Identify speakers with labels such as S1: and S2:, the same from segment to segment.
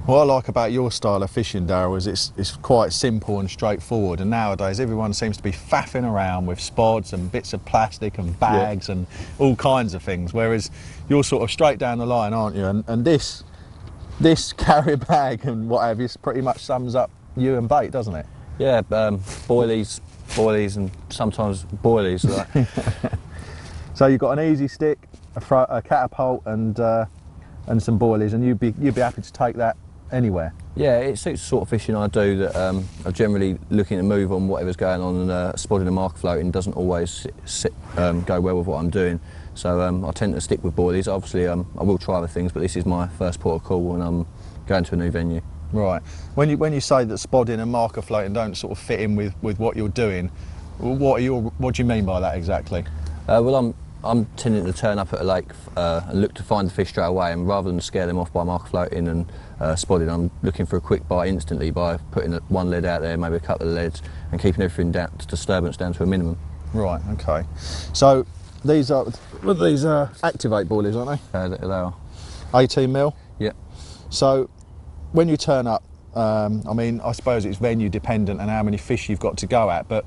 S1: What I like about your style of fishing, Darryl, is it's quite simple and straightforward, and nowadays everyone seems to be faffing around with spods and bits of plastic and bags and all kinds of things, whereas you're sort of straight down the line, aren't you? And this carrier bag and what have you pretty much sums up you and bait, doesn't it?
S2: Yeah, boilies and sometimes boilies.
S1: So you've got an easy stick, a catapult and some boilies, and you'd be happy to take that anywhere.
S2: Yeah, it suits the sort of fishing I do, that I'm generally looking to move on whatever's going on, and spotting and marker floating doesn't always go well with what I'm doing. So I tend to stick with boilies. Obviously I will try other things, but this is my first port of call when I'm going to a new venue. Right.
S1: When you say that spodding and marker floating don't sort of fit in with what you're doing, what do you mean by that exactly?
S2: Well, I'm tending to turn up at a lake and look to find the fish straight away, and rather than scare them off by marker floating and spodding, I'm looking for a quick bite instantly by putting one lead out there, maybe a couple of leads, and keeping everything disturbance down to a minimum.
S1: Right, okay. So these are activate boilies, aren't
S2: they? They are.
S1: 18 mil?
S2: Yeah.
S1: So when you turn up, I mean, I suppose it's venue dependent and how many fish you've got to go at, but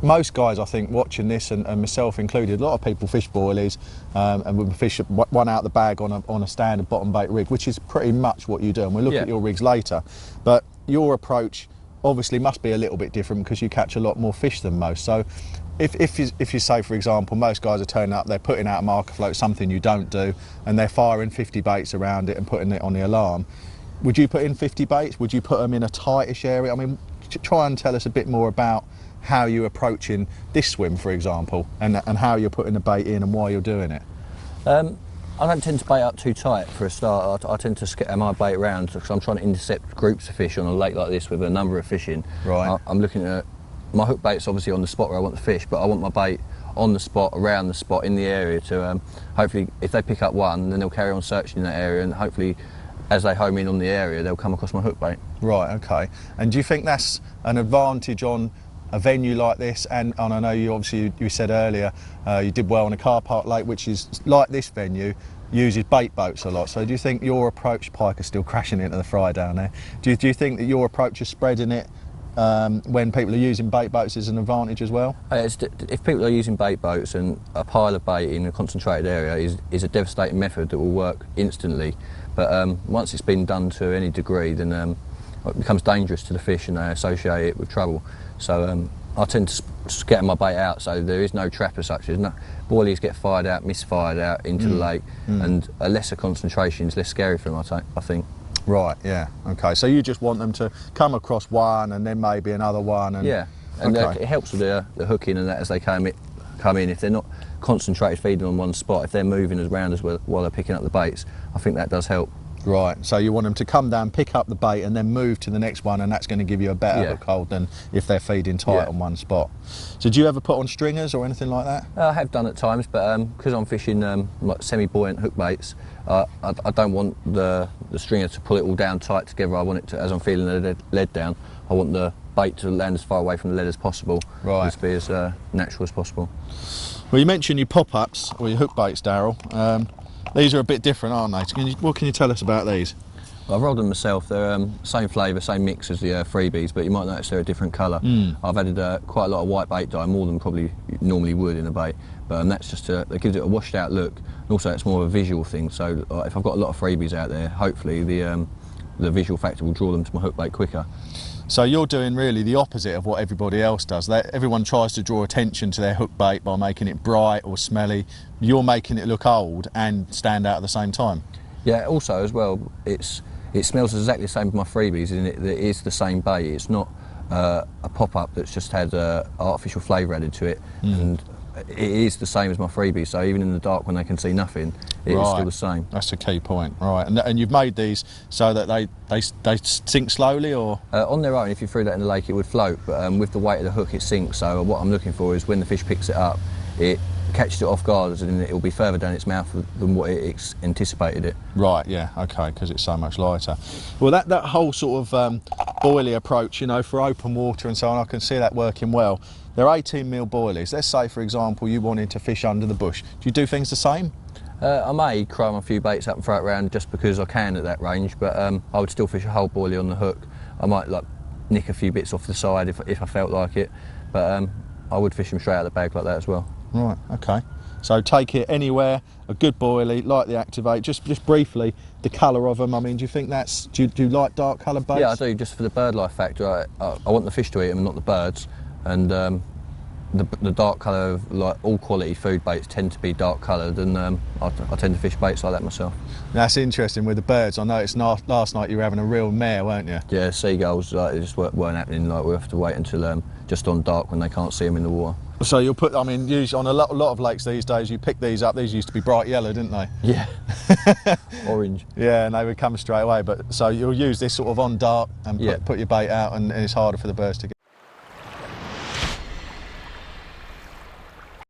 S1: most guys, I think, watching this, and myself included, a lot of people fish boilies and would fish one out the bag on a standard bottom bait rig, which is pretty much what you do, and we'll look at your rigs later. But your approach obviously must be a little bit different because you catch a lot more fish than most. So if you say, for example, most guys are turning up, they're putting out a marker float, something you don't do, and they're firing 50 baits around it and putting it on the alarm, would you put in 50 baits? Would you put them in a tightish area? I mean, try and tell us a bit more about how you're approaching this swim, for example, and how you're putting the bait in and why you're doing it.
S2: I don't tend to bait up too tight for a start. I tend to scatter my bait around because I'm trying to intercept groups of fish on a lake like this with a number of fish in.
S1: Right.
S2: I'm looking at my hook bait's obviously on the spot where I want the fish, but I want my bait on the spot, around the spot, in the area to hopefully, if they pick up one, then they'll carry on searching in that area, and hopefully as they home in on the area, they'll come across my hook bait.
S1: Right, okay. And do you think that's an advantage on a venue like this? And I know you said earlier you did well on a car park lake, which is like this venue, uses bait boats a lot. So do you think your approach, pike are still crashing into the fry down there, do you think that your approach of spreading it when people are using bait boats is an advantage as well?
S2: If people are using bait boats, and a pile of bait in a concentrated area is a devastating method that will work instantly, but once it's been done to any degree, then it becomes dangerous to the fish and they associate it with trouble. So I tend to scatter my bait out, so there is no trap as such. Boilies get fired out, misfired out into the lake, and a lesser concentration is less scary for them, I think.
S1: Right, yeah, okay. So you just want them to come across one and then maybe another one? And,
S2: yeah, and it helps with the hooking and that as they come in. If they're not concentrated feeding on one spot, if they're moving around as well while they're picking up the baits, I think that does help.
S1: Right, so you want them to come down, pick up the bait and then move to the next one, and that's going to give you a better hook hold than if they're feeding tight on one spot. So do you ever put on stringers or anything like that?
S2: I have done at times, but because I'm fishing like semi-buoyant hook baits, I don't want the stringer to pull it all down tight together. I want it to, as I'm feeling the lead down, I want the bait to land as far away from the lead as possible, to be as natural as possible.
S1: Well, you mentioned your pop-ups or your hook baits, Darryl. These are a bit different, aren't they? What can you tell us about these?
S2: Well, I've rolled them myself. They're same flavour, same mix as the freebies, but you might notice they're a different colour. I've added quite a lot of white bait dye, more than probably normally would in a bait, but that's just that gives it a washed out look, and also it's more of a visual thing. So if I've got a lot of freebies out there, hopefully the visual factor will draw them to my hook bait quicker.
S1: So you're doing really the opposite of what everybody else does. Everyone tries to draw attention to their hook bait by making it bright or smelly. You're making it look old and stand out at the same time.
S2: Yeah, also as well, it smells exactly the same as my freebies, and it is the same bait. It's not a pop-up that's just had artificial flavour added to it, and it is the same as my freebies, so even in the dark when they can see nothing, it is still the same. That's
S1: the key point, right. And you've made these so that they sink slowly, or?
S2: On their own, if you threw that in the lake, it would float, but with the weight of the hook, it sinks. So what I'm looking for is when the fish picks it up, it catches it off guard, and it will be further down its mouth than what it anticipated it.
S1: Right, yeah, okay, because it's so much lighter. Well, that whole sort of boilie approach, you know, for open water and so on, I can see that working well. They're 18 mil boilies. Let's say, for example, you wanted to fish under the bush. Do you do things the same?
S2: I may cram a few baits up and throw it around just because I can at that range, but I would still fish a whole boilie on the hook. I might like nick a few bits off the side if I felt like it, but I would fish them straight out of the bag like that as well.
S1: Right, okay. So take it anywhere, a good boilie, like the Activate. Just briefly, the colour of them. I mean, do you think that's, do you like dark coloured baits?
S2: Yeah, I do, just for the bird life factor. I want the fish to eat them and not the birds, and the dark colour of like all quality food baits tend to be dark coloured, and I tend to fish baits like that myself.
S1: That's interesting with the birds. I noticed last night you were having a real mare, weren't you?
S2: Yeah, seagulls, like, they just weren't happening. Like, we have to wait until just on dark when they can't see them in the water.
S1: So you'll put, I mean, usually on a lot of lakes these days, you pick these up. These used to be bright yellow, didn't they?
S2: Yeah, orange.
S1: Yeah, and they would come straight away. But so you'll use this sort of on dark and put your bait out, and it's harder for the birds to get.